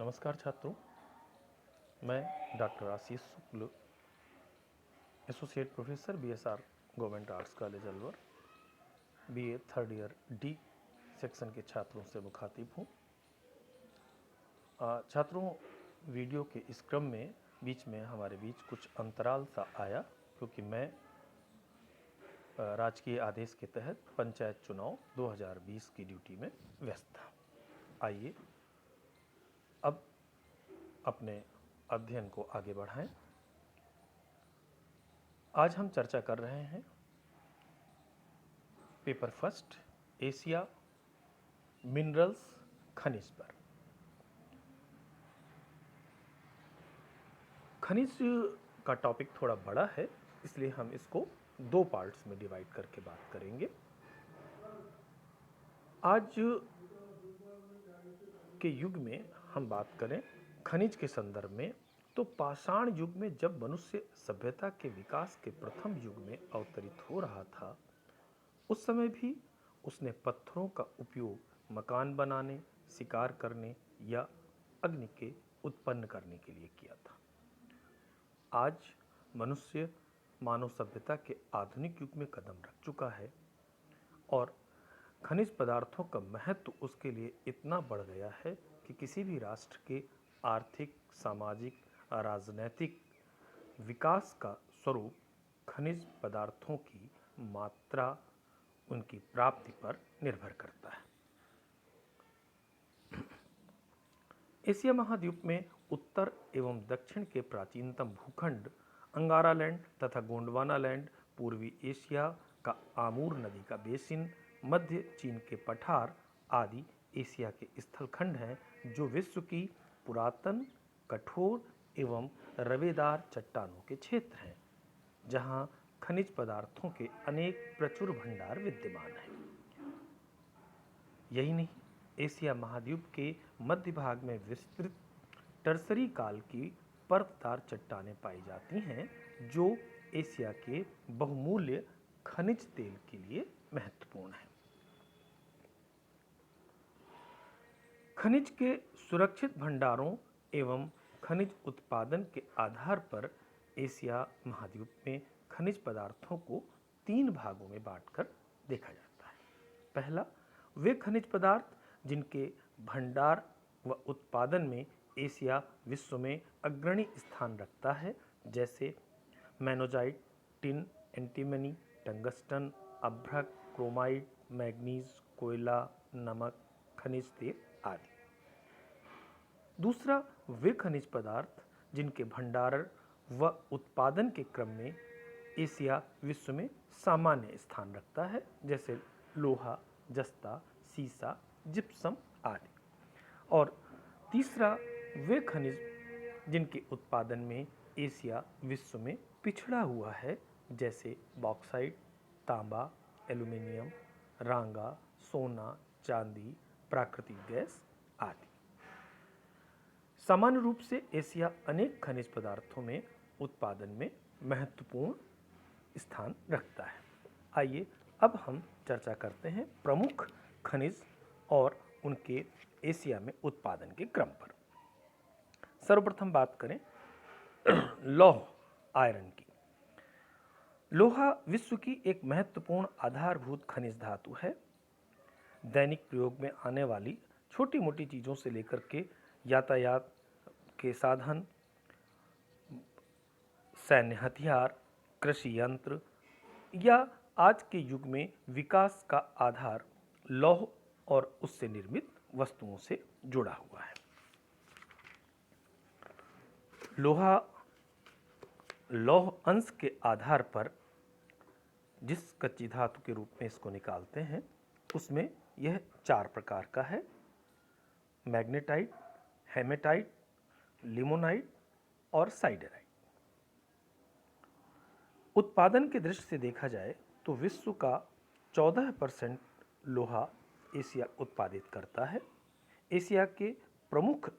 नमस्कार छात्रों, मैं doctor Ashish Shukla, associate professor BSR government arts college Alwar, BA third year D section के छात्रों से मुखातिब हूँ। छात्रों, वीडियो के इस क्रम में बीच में हमारे बीच कुछ अंतराल सा आया क्योंकि मैं राजकीय आदेश के तहत पंचायत चुनाव 2020 की ड्यूटी में व्यस्त था। आइए अब अपने अध्ययन को आगे बढ़ाएं। आज हम चर्चा कर रहे हैं पेपर फर्स्ट एशिया मिनरल्स खनिज पर। खनिज का टॉपिक थोड़ा बड़ा है, इसलिए हम इसको दो पार्ट्स में डिवाइड करके बात करेंगे। आज के युग में हम बात करें खनिज के संदर्भ में, तो पाषाण युग में जब मनुष्य सभ्यता के विकास के प्रथम युग में अवतरित हो रहा था, उस समय भी उसने पत्थरों का उपयोग मकान बनाने, शिकार करने या अग्नि के उत्पन्न करने के लिए किया था। आज मनुष्य मानव सभ्यता के आधुनिक युग में कदम रख चुका है और खनिज पदार्थों का महत्व उसके लिए इतना बढ़ गया है कि किसी भी राष्ट्र के आर्थिक, सामाजिक, राजनैतिक विकास का स्वरूप खनिज पदार्थों की मात्रा, उनकी प्राप्ति पर निर्भर करता है। एशिया महाद्वीप में उत्तर एवं दक्षिण के प्राचीनतम भूखंड अंगारा लैंड तथा गोंडवाना लैंड, पूर्वी एशिया का आमूर नदी का बेसिन, मध्य चीन के पठार आदि एशिया के स्थलखंड हैं जो विश्व की पुरातन, कठोर एवं रवेदार चट्टानों के क्षेत्र हैं, जहां खनिज पदार्थों के अनेक प्रचुर भंडार विद्यमान हैं। यही नहीं, एशिया महाद्वीप के मध्य भाग में विस्तृत टर्सरी काल की परतदार चट्टानें पाई जाती हैं जो एशिया के बहुमूल्य खनिज तेल के लिए महत्वपूर्ण है। खनिज के सुरक्षित भंडारों एवं खनिज उत्पादन के आधार पर एशिया महाद्वीप में खनिज पदार्थों को तीन भागों में बांटकर देखा जाता है। पहला, वे खनिज पदार्थ जिनके भंडार व उत्पादन में एशिया विश्व में अग्रणी स्थान रखता है, जैसे मैनोजाइट, टिन, एंटीमनी, टंगस्टन, अभ्रक, क्रोमाइट, मैग्नीज, कोयला, नमक, खनिज तेल आदि। दूसरा, वे खनिज पदार्थ जिनके भंडारण व उत्पादन के क्रम में एशिया विश्व में सामान्य स्थान रखता है, जैसे लोहा, जस्ता, सीसा, जिप्सम आदि। और तीसरा, वे खनिज जिनके उत्पादन में एशिया विश्व में पिछड़ा हुआ है, जैसे बॉक्साइट, तांबा, एल्यूमिनियम, रांगा, सोना, चांदी, प्राकृतिक गैस आदि। सामान्य रूप से एशिया अनेक खनिज पदार्थों में उत्पादन में महत्वपूर्ण स्थान रखता है। आइए अब हम चर्चा करते हैं प्रमुख खनिज और उनके एशिया में उत्पादन के क्रम पर। सर्वप्रथम बात करें लौह आयरन की। लोहा विश्व की एक महत्वपूर्ण आधारभूत खनिज धातु है। दैनिक प्रयोग में आने वाली छोटी मोटी चीज़ों से लेकर के यातायात के साधन, सैन्य हथियार, कृषि यंत्र या आज के युग में विकास का आधार लौह और उससे निर्मित वस्तुओं से जुड़ा हुआ है। लोहा लौह अंश के आधार पर जिस कच्ची धातु के रूप में इसको निकालते हैं, उसमें यह चार प्रकार का है: मैग्नेटाइट, हेमेटाइट, लिमोनाइट और साइडराइट। उत्पादन के दृष्टि से देखा जाए तो विश्व का 14% लोहा एशिया उत्पादित करता है। एशिया के प्रमुख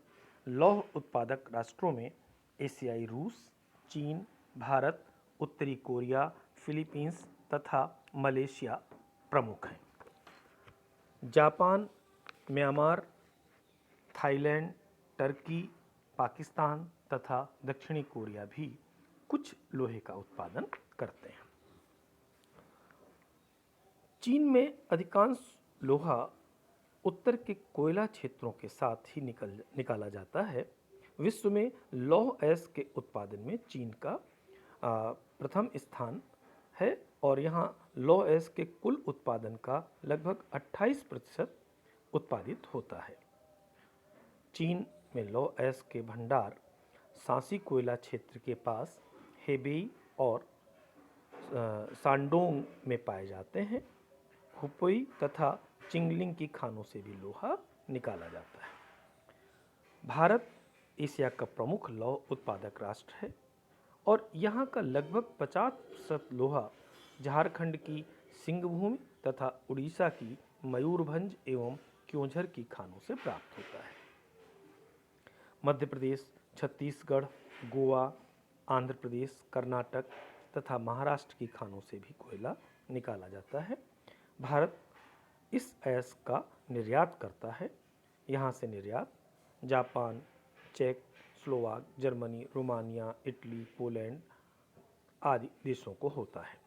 लौह उत्पादक राष्ट्रों में एशियाई रूस, चीन, भारत, उत्तरी कोरिया, फिलीपींस तथा मलेशिया प्रमुख हैं। Japan, Myanmar, Thailand, Turkey, Pakistan तथा दक्षिणी कोरिया भी कुछ लोहे का उत्पादन करते हैं। चीन में अधिकांश लोहा उत्तर के कोयला क्षेत्रों के साथ ही निकाला जाता है। विश्व में लौह अयस्क के उत्पादन में चीन का प्रथम स्थान है और यहाँ लौह अयस्क के कुल उत्पादन का लगभग 28% उत्पादित होता है। चीन में लौह अयस्क के भंडार सांसी कोयला क्षेत्र के पास हेबेई और सांडोंग में पाए जाते हैं। हुपोई तथा चिंगलिंग की खानों से भी लोहा निकाला जाता है। भारत एशिया का प्रमुख लौह उत्पादक राष्ट्र है और यहाँ का लगभग 50% लोहा झारखंड की सिंहभूम तथा उड़ीसा की मयूरभंज एवं क्योंझर की खानों से प्राप्त होता है। मध्य प्रदेश, छत्तीसगढ़, गोवा, आंध्र प्रदेश, कर्नाटक तथा महाराष्ट्र की खानों से भी कोयला निकाला जाता है। भारत इस अयस्क का निर्यात करता है। यहाँ से निर्यात जापान, चेक, Slovak, Germany, Romania, Italy, Poland आदि देशों को होता है।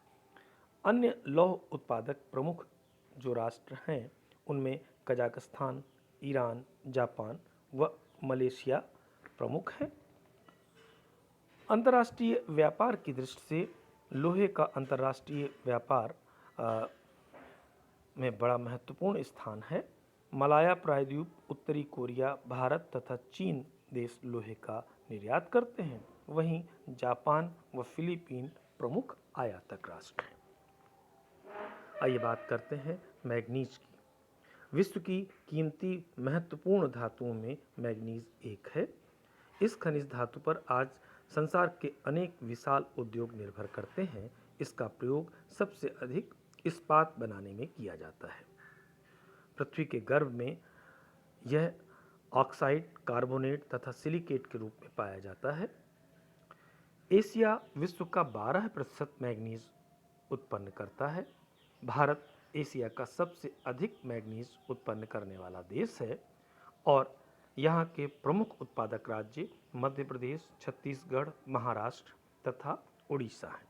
अन्य लौह उत्पादक प्रमुख जो राष्ट्र हैं उनमें कजाकिस्तान, ईरान, जापान व मलेशिया प्रमुख हैं। अंतर्राष्ट्रीय व्यापार की दृष्टि से लोहे का अंतर्राष्ट्रीय व्यापार में बड़ा महत्वपूर्ण स्थान है। मलाया प्रायद्वीप, उत्तरी कोरिया, भारत तथा चीन देश लोहे का निर्यात करते हैं। वहीं जापान व फिलीपीन प्रमुख आयातक राष्ट्र हैं। आइए बात करते हैं मैग्नीज की। विश्व की कीमती महत्वपूर्ण धातुओं में मैग्नीज एक है। इस खनिज धातु पर आज संसार के अनेक विशाल उद्योग निर्भर करते हैं। इसका प्रयोग सबसे अधिक इस्पात बनाने में किया जाता है। पृथ्वी के गर्भ में यह ऑक्साइड, कार्बोनेट तथा सिलिकेट के रूप में पाया जाता है। एशिया विश्व का 12% मैग्नीज उत्पन्न करता है। भारत एशिया का सबसे अधिक मैग्नीज उत्पन्न करने वाला देश है और यहाँ के प्रमुख उत्पादक राज्य मध्य प्रदेश, छत्तीसगढ़, महाराष्ट्र तथा उड़ीसा हैं।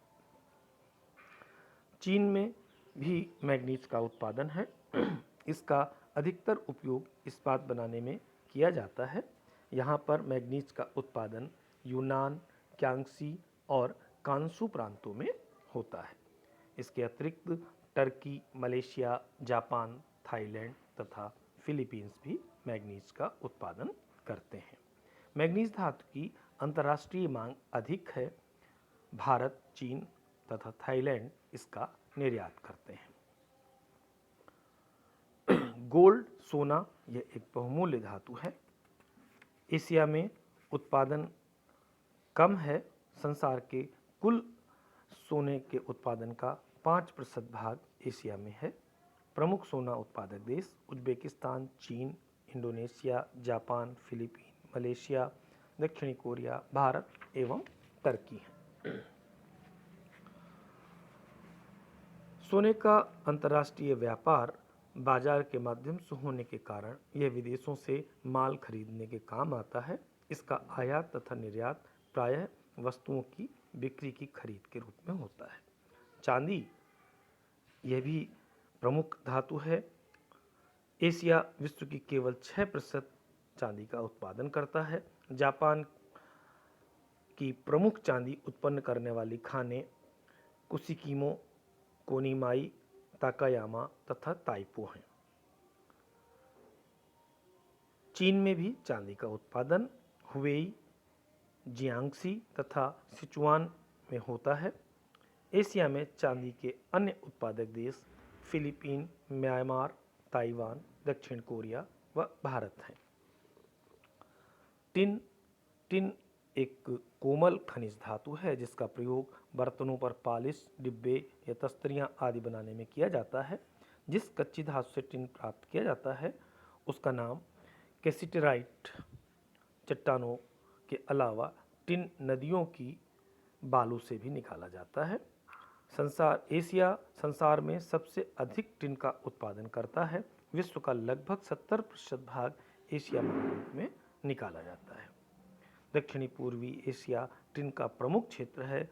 चीन में भी मैग्नीज का उत्पादन है। इसका अधिकतर उपयोग इस्पात बनाने में किया जाता है। यहाँ पर मैग्नीज का उत्पादन यूनान, क्यांगसी और कांसू प्रांतों में होता है। इसके अतिरिक्त टर्की, मलेशिया, जापान, थाईलैंड तथा फिलीपींस भी मैग्नीज का उत्पादन करते हैं। मैग्नीज धातु की अंतर्राष्ट्रीय मांग अधिक है। भारत, चीन तथा थाईलैंड इसका निर्यात करते हैं। गोल्ड, सोना यह एक बहुमूल्य धातु है। एशिया में उत्पादन कम है। संसार के कुल सोने के उत्पादन का 5% भाग एशिया में है। प्रमुख सोना उत्पादक देश उज्बेकिस्तान, चीन, इंडोनेशिया, जापान, फिलीपीन, मलेशिया, दक्षिणी कोरिया, भारत एवं टर्की हैं। सोने का अंतर्राष्ट्रीय व्यापार बाजार के माध्यम से होने के कारण यह विदेशों से माल खरीदने के काम आता है। इसका आयात तथा निर्यात प्रायः वस्तुओं की बिक्री की खरीद के रूप में होता है। चांदी यह भी प्रमुख धातु है। एशिया विश्व की केवल 6% चांदी का उत्पादन करता है। जापान की प्रमुख चांदी उत्पन्न करने वाली खानें कुशिकीमो, कोनिमाई, ताकायामा तथा ताइपो हैं। चीन में भी चांदी का उत्पादन हुबेई, जियांगसी तथा सिचुआन में होता है। एशिया में चांदी के अन्य उत्पादक देश फिलीपीन, म्यांमार, ताइवान, दक्षिण कोरिया व भारत हैं। टिन एक कोमल खनिज धातु है जिसका प्रयोग बर्तनों पर पॉलिश, डिब्बे या तस्तरियां आदि बनाने में किया जाता है। जिस कच्ची धातु से टिन प्राप्त किया जाता है उसका नाम कैसिटेराइट। चट्टानों के अलावा टिन नदियों की बालू से भी निकाला जाता है। एशिया संसार में सबसे अधिक टिन का उत्पादन करता है। विश्व का लगभग 70% भाग एशिया महाद्वीप में निकाला जाता है। दक्षिणी पूर्वी एशिया टिन का प्रमुख क्षेत्र है।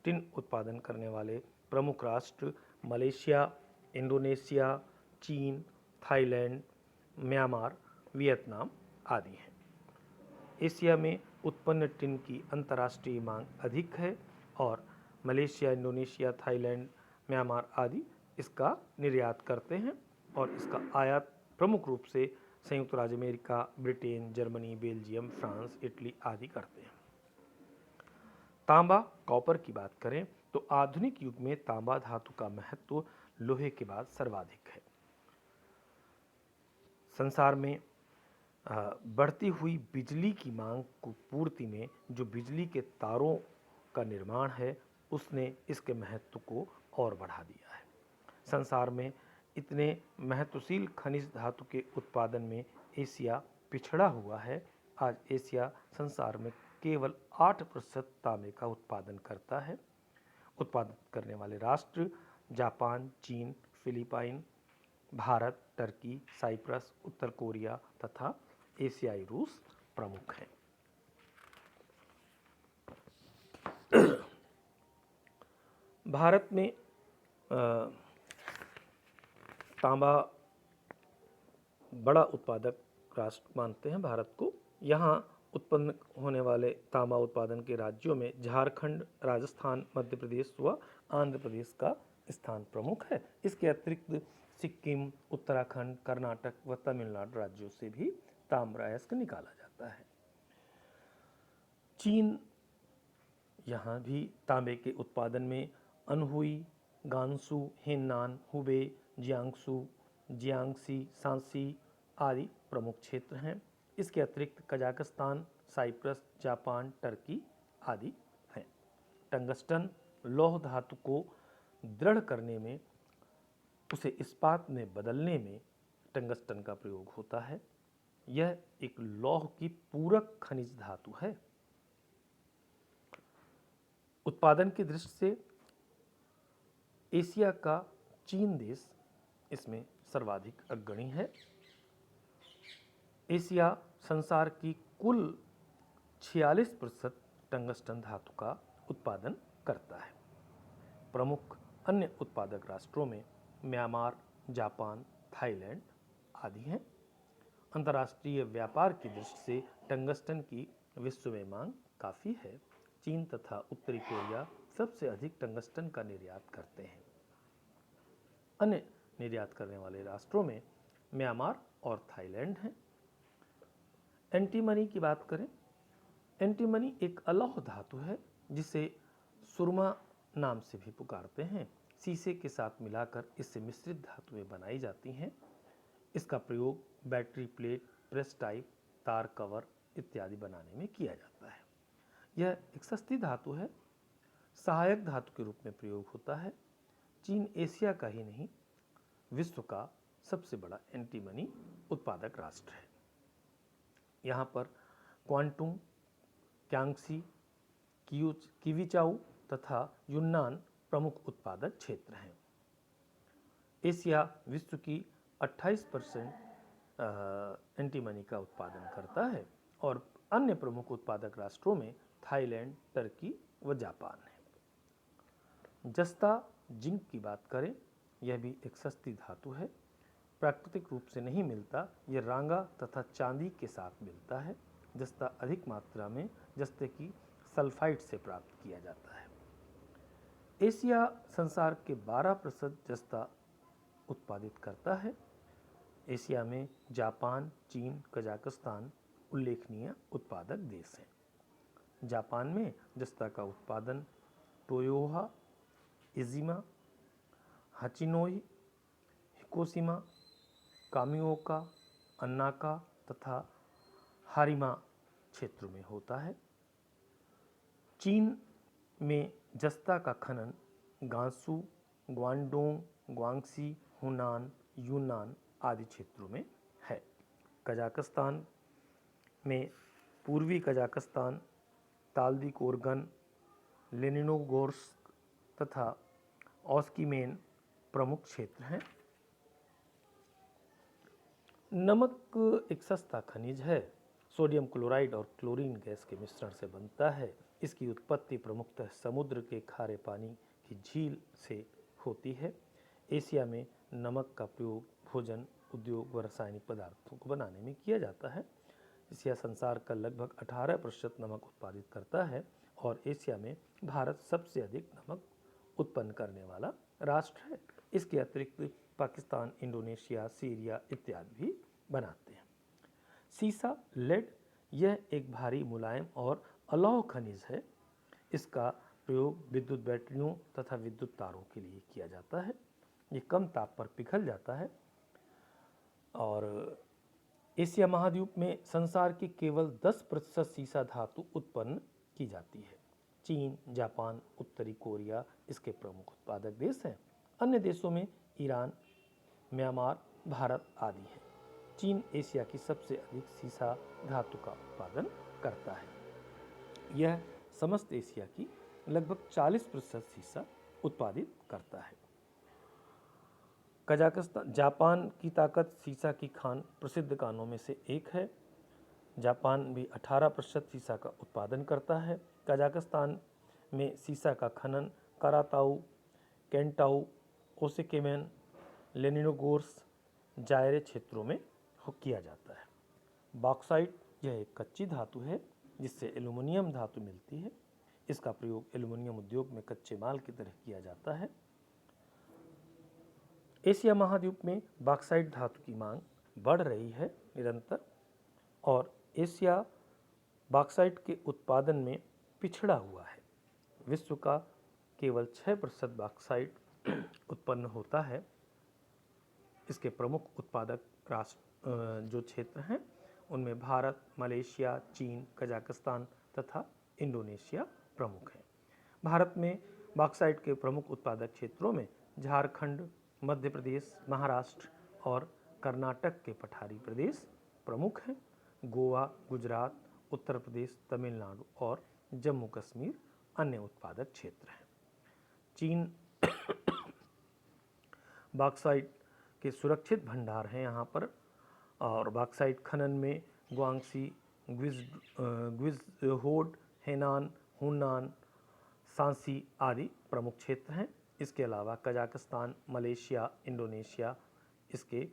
टिन उत्पादन करने वाले प्रमुख राष्ट्र मलेशिया, इंडोनेशिया, चीन, थाईलैंड, म्यांमार, वियतनाम आदि हैं। एशिया में उत्पन्न टिन की अंतर्राष्ट्रीय मांग अधिक है और मलेशिया, इंडोनेशिया, थाईलैंड, म्यांमार आदि इसका निर्यात करते हैं और इसका आयात प्रमुख रूप से संयुक्त राज्य America, Britain, Germany, Belgium, France, Italy आदि करते हैं। तांबा, कॉपर की बात करें तो आधुनिक युग में तांबा धातु का महत्व लोहे के बाद सर्वाधिक है। संसार में बढ़ती हुई बिजली की मांग को पूर्ति में जो बिजली के तारों का निर्माण है उसने इसके महत्व को और बढ़ा दिया है। संसार में इतने महत्वशील खनिज धातु के उत्पादन में एशिया पिछड़ा हुआ है। आज एशिया संसार में केवल 8% तांबे का उत्पादन करता है। उत्पादन करने वाले राष्ट्र जापान, चीन, फिलीपाइन, भारत, टर्की, साइप्रस, उत्तर कोरिया तथा एशियाई रूस प्रमुख हैं। भारत में तांबा बड़ा उत्पादक राष्ट्र मानते हैं भारत को। यहाँ उत्पन्न होने वाले तांबा उत्पादन के राज्यों में झारखंड, राजस्थान, मध्य प्रदेश व आंध्र प्रदेश का स्थान प्रमुख है। इसके अतिरिक्त सिक्किम, उत्तराखंड, कर्नाटक व तमिलनाडु राज्यों से भी ताम्र अयस्क निकाला जाता है। चीन यहाँ भी तांबे के उत्पादन में Anhui, Gansu, Henan, Hubei, Jiangsu, Jiangxi, Shanxi आदि प्रमुख क्षेत्र हैं। इसके अतिरिक्त कजाकिस्तान, साइप्रस, जापान, टर्की आदि हैं। टंगस्टन लौह धातु को दृढ़ करने में, उसे इस्पात में बदलने में टंगस्टन का प्रयोग होता है। यह एक लौह की पूरक खनिज धातु है। उत्पादन की दृष्टि से एशिया का चीन देश इसमें सर्वाधिक अग्रणी है। एशिया संसार की कुल 46% टंगस्टन धातु का उत्पादन करता है। प्रमुख अन्य उत्पादक राष्ट्रों में म्यांमार, जापान, थाईलैंड आदि हैं। अंतर्राष्ट्रीय व्यापार की दृष्टि से टंगस्टन की विश्व में मांग काफ़ी है। चीन तथा उत्तरी कोरिया सबसे अधिक टंगस्टन का निर्यात करते हैं। अन्य निर्यात करने वाले राष्ट्रों में म्यांमार और थाईलैंड हैं। एंटीमनी की बात करें, एंटीमनी एक अलौह धातु है जिसे सुरमा नाम से भी पुकारते हैं। शीशे के साथ मिलाकर इससे मिश्रित धातुएं बनाई जाती हैं। इसका प्रयोग बैटरी प्लेट, प्रेस टाइप, तार कवर इत्यादि बनाने में किया जाता है। यह एक सस्ती धातु है, सहायक धातु के रूप में प्रयोग होता है। चीन एशिया का ही नहीं, विश्व का सबसे बड़ा एंटीमनी उत्पादक राष्ट्र है। यहाँ पर क्वांटुंग, क्यांगसी, किवीचाऊ तथा युन्नान प्रमुख उत्पादक क्षेत्र हैं। एशिया विश्व की 28% एंटीमनी का उत्पादन करता है और अन्य प्रमुख उत्पादक राष्ट्रों में थाईलैंड, टर्की व जापान है। जस्ता जिंक की बात करें, यह भी एक सस्ती धातु है। प्राकृतिक रूप से नहीं मिलता, यह रांगा तथा चांदी के साथ मिलता है। जस्ता अधिक मात्रा में जस्ते की सल्फाइड से प्राप्त किया जाता है। एशिया संसार के 12% जस्ता उत्पादित करता है। एशिया में जापान, चीन, कजाकिस्तान उल्लेखनीय उत्पादक देश हैं। जापान में जस्ता का उत्पादन टोयोहा, इजिमा, हचिनोई, हिकोशिमा, कामिओका, अन्नाका तथा हारिमा क्षेत्रों में होता है। चीन में जस्ता का खनन गांसू, ग्वांडोंग, ग्वांगसी, हुनान, यूनान आदि क्षेत्रों में है। कजाकिस्तान में पूर्वी कजाकिस्तान, ताल्दिकोर्गन, लेनिनोगोर्स्क तथा ओस्कीमेन प्रमुख क्षेत्र हैं। नमक एक सस्ता खनिज है। सोडियम क्लोराइड और क्लोरीन गैस के मिश्रण से बनता है। इसकी उत्पत्ति प्रमुखतः समुद्र के खारे पानी की झील से होती है। एशिया में नमक का प्रयोग भोजन उद्योग व रासायनिक पदार्थों को बनाने में किया जाता है। एशिया संसार का लगभग 18% नमक उत्पादित करता है और एशिया में भारत सबसे अधिक नमक उत्पन्न करने वाला राष्ट्र है। इसके अतिरिक्त पाकिस्तान, इंडोनेशिया, सीरिया इत्यादि भी बनाते हैं। सीसा, लेड, यह एक भारी, मुलायम और अलौह खनिज है। इसका प्रयोग विद्युत बैटरियों तथा विद्युत तारों के लिए किया जाता है। ये कम ताप पर पिघल जाता है और एशिया महाद्वीप में संसार की केवल 10% सीसा धातु उत्पन्न की जाती है। चीन, जापान, उत्तरी कोरिया इसके प्रमुख उत्पादक देश हैं। अन्य देशों में ईरान, म्यांमार, भारत आदि हैं। चीन एशिया की सबसे अधिक सीसा धातु का उत्पादन करता है। यह समस्त एशिया की लगभग 40% सीसा उत्पादित करता है। कजाकिस्तान, जापान की ताकत सीसा की खान प्रसिद्ध कानों में से एक है। जापान भी 18% सीसा का उत्पादन करता है। कजाकिस्तान में सीसा का खनन कराताऊ, केंटाऊ, ओसेकेमेन, लेनिनोगोर्स्क, जायरे क्षेत्रों में किया जाता है। बॉक्साइट, यह एक कच्ची धातु है जिससे एल्युमिनियम धातु मिलती है। इसका प्रयोग एल्युमिनियम उद्योग में कच्चे माल की तरह किया जाता है। एशिया महाद्वीप में बॉक्साइट धातु की मांग बढ़ रही है निरंतर और एशिया बॉक्साइट के उत्पादन में पिछड़ा हुआ है। विश्व का केवल 6% बॉक्साइट उत्पन्न होता है। इसके प्रमुख उत्पादक राष्ट्र जो क्षेत्र हैं उनमें भारत, मलेशिया, चीन, कजाकिस्तान तथा इंडोनेशिया प्रमुख हैं। भारत में बॉक्साइट के प्रमुख उत्पादक क्षेत्रों में झारखंड, मध्य प्रदेश, महाराष्ट्र और कर्नाटक के पठारी प्रदेश प्रमुख हैं। गोवा, गुजरात, उत्तर प्रदेश, तमिलनाडु और जम्मू कश्मीर अन्य उत्पादक क्षेत्र हैं। चीन बॉक्साइट के सुरक्षित भंडार हैं यहाँ पर और बॉक्साइट खनन में गुआंगसी, ग्विज़होड, हेनान, हुनान, सांसी आदि प्रमुख क्षेत्र हैं। इसके अलावा कजाकिस्तान, मलेशिया, इंडोनेशिया इसके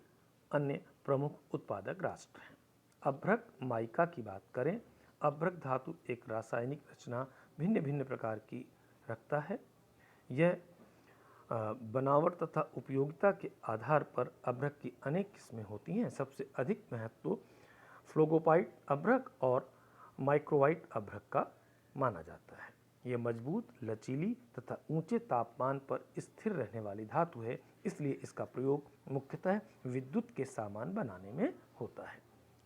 अन्य प्रमुख उत्पादक राष्ट्र हैं। अभ्रक माइका की बात करें, अभ्रक धातु एक रासायनिक रचना भिन्न भिन्न प्रकार की रखता है। यह बनावट तथा उपयोगिता के आधार पर अभ्रक की अनेक किस्में होती हैं। सबसे अधिक महत्व फ्लोगोपाइट अभ्रक और माइक्रोवाइट अभ्रक का माना जाता है। यह मजबूत, लचीली तथा ऊंचे तापमान पर स्थिर रहने वाली धातु है, इसलिए इसका प्रयोग मुख्यतः विद्युत के सामान बनाने में होता है।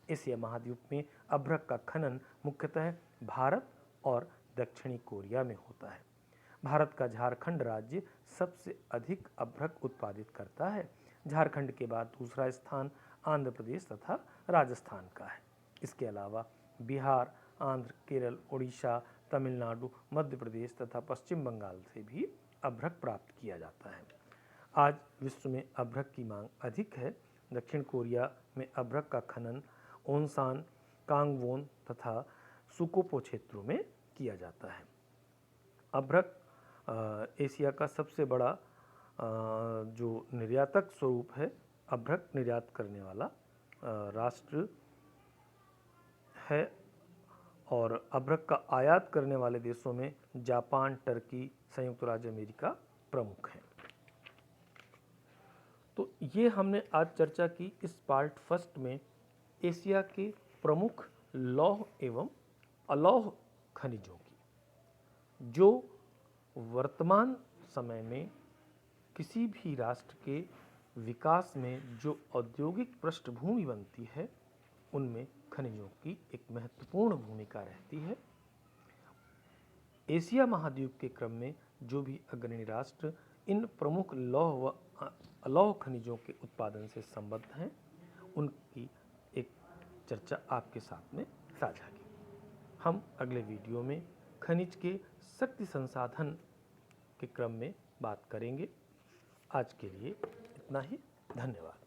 एशिया महाद्वीप में अभ्रक का खनन मुख्यतः भारत और दक्षिणी कोरिया में होता है। भारत का झारखंड राज्य सबसे अधिक अभ्रक उत्पादित करता है। झारखंड के बाद दूसरा स्थान आंध्र प्रदेश तथा राजस्थान का है। इसके अलावा बिहार, आंध्र, केरल, उड़ीसा, तमिलनाडु, मध्य प्रदेश तथा पश्चिम बंगाल से भी अभ्रक प्राप्त किया जाता है। आज विश्व में अभ्रक की मांग अधिक है। दक्षिण कोरिया में अभ्रक का खनन ओनसान, कांगवोन तथा सुकोपो क्षेत्रों में किया जाता है। अभ्रक एशिया का सबसे बड़ा जो निर्यातक स्वरूप है, अभ्रक निर्यात करने वाला राष्ट्र है और अभ्रक का आयात करने वाले देशों में जापान, टर्की, संयुक्त राज्य अमेरिका प्रमुख हैं। तो ये हमने आज चर्चा की इस पार्ट फर्स्ट में एशिया के प्रमुख लौह एवं अलौह खनिजों की, जो वर्तमान समय में किसी भी राष्ट्र के विकास में जो औद्योगिक पृष्ठभूमि बनती है उनमें खनिजों की एक महत्वपूर्ण भूमिका रहती है। एशिया महाद्वीप के क्रम में जो भी अग्रणी राष्ट्र इन प्रमुख लौह व अलौह खनिजों के उत्पादन से संबद्ध हैं उनकी एक चर्चा आपके साथ में साझा की। हम अगले वीडियो में खनिज के शक्ति संसाधन के क्रम में बात करेंगे। आज के लिए इतना ही। धन्यवाद।